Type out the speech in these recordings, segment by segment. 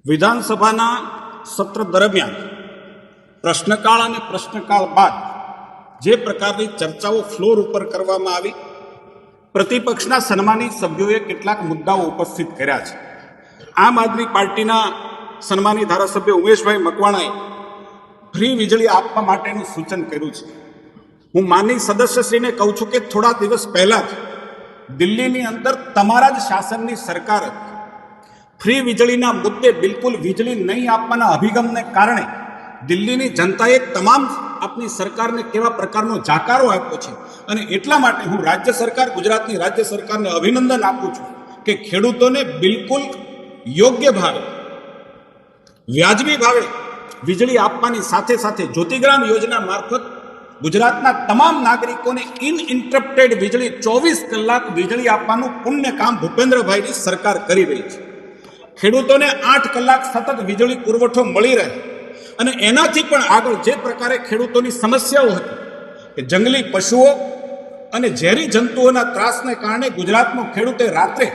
વિધાનસભાના સત્ર દરમિયાન પ્રશ્નકાળ અને પ્રશ્નકાળ બાદ જે પ્રકારની ચર્ચાઓ ફ્લોર ઉપર કરવામાં આવી, પ્રતિપક્ષના સન્માનિત સભ્યોએ કેટલાક મુદ્દાઓ ઉપસ્થિત કર્યા છે. આમ આદમી પાર્ટીના સન્માનિત ધારાસભ્ય ઉમેશભાઈ મકવાણાએ ફ્રી વીજળી આપવા માટેનું સૂચન કર્યું છે. હું માનનીય સદસ્યશ્રીને કહું છું કે થોડા દિવસ પહેલા જ દિલ્હીની અંદર તમારા જ શાસનની સરકાર હતી. ફ્રી વીજળીના મુદ્દે બિલકુલ વીજળી નહીં આપવાના અભિગમને કારણે દિલ્હીની જનતાએ તમામ આપની સરકારને કેવા પ્રકારનો જાકારો આપ્યો છે. અને એટલા માટે હું રાજ્ય સરકાર, ગુજરાતની રાજ્ય સરકારને અભિનંદન આપું છું કે ખેડૂતોને બિલકુલ યોગ્ય ભાવે, વ્યાજબી ભાવે વીજળી આપવાની સાથે સાથે જ્યોતિગ્રામ યોજના મારફત ગુજરાતના તમામ નાગરિકોને ઇનઇન્ટરપ્ટેડ વીજળી 24 કલાક વીજળી આપવાનું પુણ્ય કામ ભૂપેન્દ્રભાઈની સરકાર કરી રહી છે. ખેડૂતોને 8 કલાક સતત વીજળી પુરવઠો મળી રહે અને એનાથી પણ આગળ જે પ્રકારે ખેડૂતોની સમસ્યાઓ હતી કે જંગલી પશુઓ અને ઝેરી જંતુઓના ત્રાસને કારણે ગુજરાતનો ખેડૂતે રાત્રે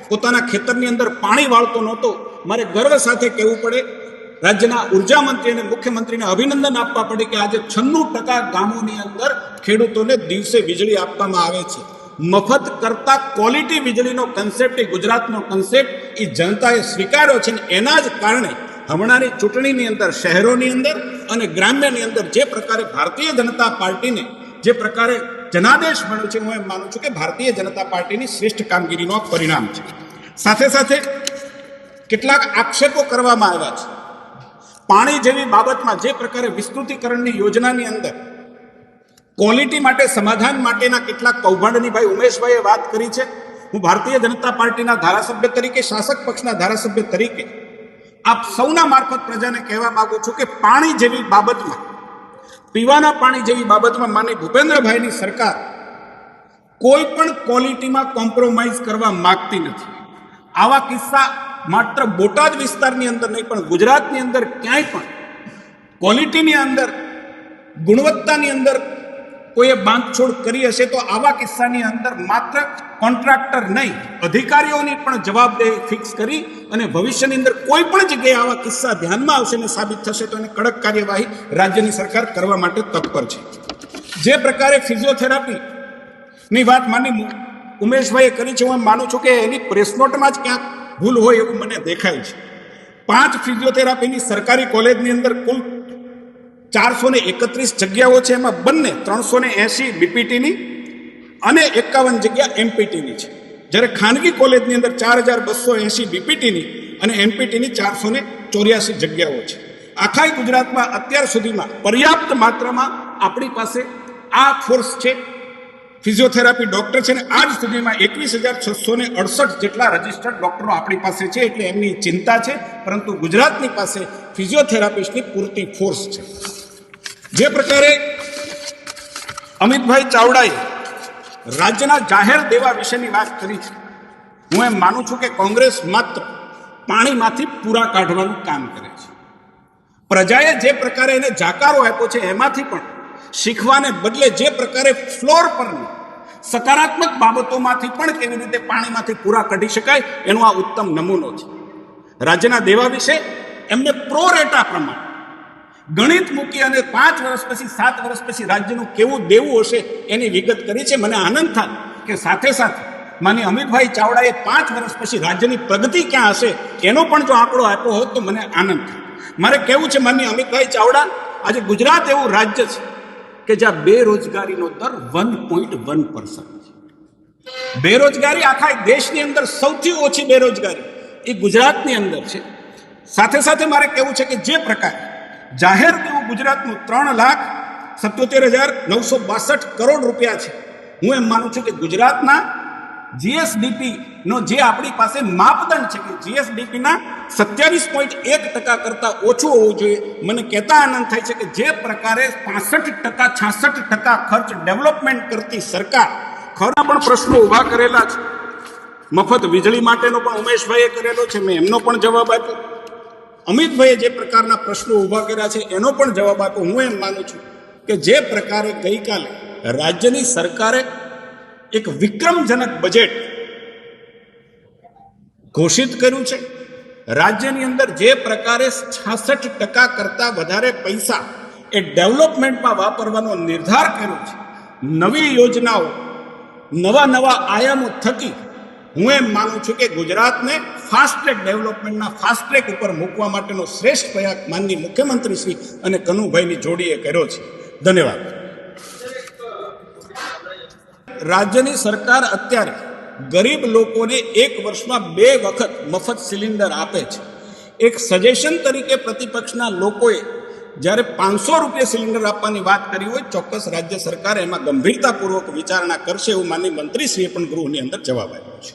પોતાના ખેતરની અંદર પાણી વાળતો નહોતો. મારે ગર્વ સાથે કહેવું પડે, રાજ્યના ઉર્જા મંત્રી અને મુખ્યમંત્રીને અભિનંદન આપવા પડે કે આજે 96% ગામોની અંદર ખેડૂતોને દિવસે વીજળી આપવામાં આવે છે. મફત કરતા ક્વોલિટી વીજળીનો કન્સેપ્ટ એ ગુજરાતનો કન્સેપ્ટ એ જનતાએ સ્વીકાર્યો છે. એના જ કારણે હમણાંની ચૂંટણીની અંદર શહેરોની અંદર અને ગ્રામ્યની અંદર જે પ્રકારે ભારતીય જનતા પાર્ટીને જે પ્રકારે જનાદેશ મળ્યો છે, હું એમ માનું છું કે ભારતીય જનતા પાર્ટીની શ્રેષ્ઠ કામગીરીનો પરિણામ છે. સાથે સાથે કેટલાક આક્ષેપો કરવામાં આવ્યા છે. પાણી જેવી બાબતમાં જે પ્રકારે વિસ્તૃતિકરણની યોજનાની અંદર ક્વોલિટી માટે, સમાધાન માટેના કેટલાક કૌભાંડની ભાઈ ઉમેશભાઈએ વાત કરી છે. હું ભારતીય જનતા પાર્ટીના ધારાસભ્ય તરીકે, શાસક પક્ષના ધારાસભ્ય તરીકે આપ સૌના મારફત પ્રજાને કહેવા માંગુ છું કે પાણી જેવી બાબતમાં, પીવાના પાણી જેવી બાબતમાં માનનીય ભૂપેન્દ્રભાઈની સરકાર કોઈ પણ ક્વોલિટીમાં કોમ્પ્રોમાઇઝ કરવા માંગતી નથી. આવા કિસ્સા માત્ર બોટાદ વિસ્તારની અંદર નહીં પણ ગુજરાતની અંદર ક્યાંય પણ ક્વોલિટીની અંદર, ગુણવત્તાની અંદર કોઈએ બાંધછોડ કરી હશે તો આવા કિસ્સાની અંદર માત્ર કોન્ટ્રાક્ટર નહીં, અધિકારીઓની પણ જવાબદેહી ફિક્સ કરી અને ભવિષ્યની અંદર કોઈ પણ જગ્યાએ આવા કિસ્સા ધ્યાનમાં આવશે અને સાબિત થશે તો એને કડક કાર્યવાહી રાજ્યની સરકાર કરવા માટે તત્પર છે. જે પ્રકારે ફિઝિયોથેરાપીની વાત માની ઉમેશભાઈએ કરી છે, હું માનું છું કે એની પ્રેસ નોટમાં જ ક્યાંક ભૂલ હોય એવું મને દેખાય છે. 5 ફિઝિયોથેરાપીની સરકારી કોલેજની અંદર કુલ 431 જગ્યાઓ છે. એમાં બંને 380 બીપીટીની અને 51 જગ્યા એમપીટીની છે. જ્યારે ખાનગી કોલેજની અંદર 4280 બીપીટીની અને એમપીટીની 484 જગ્યાઓ છે. આખા ગુજરાતમાં અત્યાર સુધીમાં પર્યાપ્ત માત્રામાં આપણી પાસે આ ફોર્સ છે, ફિઝિયોથેરાપી ડૉક્ટર છે. અને આજ સુધીમાં 21,668 જેટલા રજિસ્ટર્ડ ડૉક્ટરો આપણી પાસે છે. એટલે એમની ચિંતા છે, પરંતુ ગુજરાતની પાસે ફિઝિયોથેરાપિસ્ટની પૂરતી ફોર્સ છે. જે પ્રકારે અમિતભાઈ ચાવડાએ રાજ્યના જાહેર દેવા વિશેની વાત કરી છે, હું એમ માનું છું કે કોંગ્રેસ માત્ર પાણીમાંથી પૂરા કાઢવાનું કામ કરે છે. પ્રજાએ જે પ્રકારે એને જાકારો આપ્યો છે એમાંથી પણ શીખવાને બદલે જે પ્રકારે ફ્લોર પરની સકારાત્મક બાબતોમાંથી પણ કેવી રીતે પાણીમાંથી પૂરા કાઢી શકાય એનો આ ઉત્તમ નમૂનો છે. રાજ્યના દેવા વિશે એમને પ્રો રેટા પ્રમાણે ગણિત મૂકી અને 5 વર્ષ પછી, 7 વર્ષ પછી રાજ્યનું કેવું દેવું હશે એની વિગત કરી છે. મને આનંદ થાય કે સાથે સાથે માનીય અમિતભાઈ ચાવડાએ 5 વર્ષ પછી રાજ્યની પ્રગતિ ક્યાં હશે એનો પણ જો આંકડો આપ્યો હોત તો મને આનંદ થાય. મારે કહેવું છે માનીય અમિતભાઈ ચાવડા, આજે ગુજરાત એવું રાજ્ય છે કે જ્યાં બેરોજગારીનો દર 1.1% છે. બેરોજગારી આખા દેશની અંદર સૌથી ઓછી બેરોજગારી એ ગુજરાતની અંદર છે. સાથે સાથે મારે કહેવું છે કે જે પ્રકારે જાહેર દેવું ગુજરાતનું 3,77,962 કરોડ રૂપિયા છે, હું એમ માનું છું કે ગુજરાતના જીએસડીપીનો જે આપણી પાસે માપદંડ છે કે જીએસડીપીના 27.1% કરતાં ઓછું હોવું જોઈએ. મને કહેતા આનંદ થાય છે કે જે પ્રકારે 65%, 66% ખર્ચ ડેવલપમેન્ટ કરતી સરકાર, ખરા પણ પ્રશ્નો ઊભા કરેલા છે. મફત વીજળી માટેનો પણ ઉમેશભાઈએ કરેલો છે, મેં એમનો પણ જવાબ આપ્યો. અમિતભાઈએ જે પ્રકારના પ્રશ્નો ઊભા કર્યા છે એનો પણ જવાબ આપ્યો. હું એમ માનું છું કે જે પ્રકારે ગઈકાલે રાજ્યની સરકારે એક વિક્રમજનક બજેટ ઘોષિત કર્યું છે રાજ્યની અંદર જે પ્રકારે 66% કરતાં વધારે પૈસા એ ડેવલપમેન્ટમાં વાપરવાનો નિર્ધાર કર્યો છે, નવી યોજનાઓ, નવા આયામો થકી હું એમ માનું છું કે ગુજરાતને ફાસ્ટ ટ્રેક ડેવલપમેન્ટના ફાસ્ટ ટ્રેક ઉપર મૂકવા માટેનો શ્રેષ્ઠ પ્રયાસ માનનીય મુખ્યમંત્રી શ્રી અને કનુભાઈની જોડીએ કર્યો છે. ધન્યવાદ. રાજ્યની સરકાર અત્યારે ગરીબ લોકોને એક વર્ષમાં 2 વખત મફત સિલિન્ડર આપે છે. એક સજેશન તરીકે પ્રતિપક્ષના લોકોએ જ્યારે 500 રૂપિયા સિલિન્ડર આપવાની વાત કરી હોય, ચોક્કસ રાજ્ય સરકાર એમાં ગંભીરતાપૂર્વક વિચારણા કરશે એવું માનનીય મંત્રીશ્રીએ પણ ગૃહની અંદર જવાબ આપ્યો છે.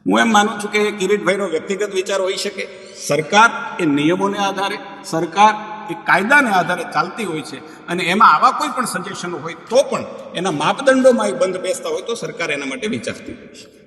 હું એમ માનું છું કે કિરીટભાઈનો વ્યક્તિગત વિચાર હોઈ શકે. સરકાર એ નિયમોને આધારે, સરકાર એ કાયદાને આધારે ચાલતી હોય છે અને એમાં આવા કોઈ પણ સજેશનો હોય તો પણ એના માપદંડોમાં એ બંધ બેસતા હોય તો સરકાર એના માટે વિચારતી હોય છે.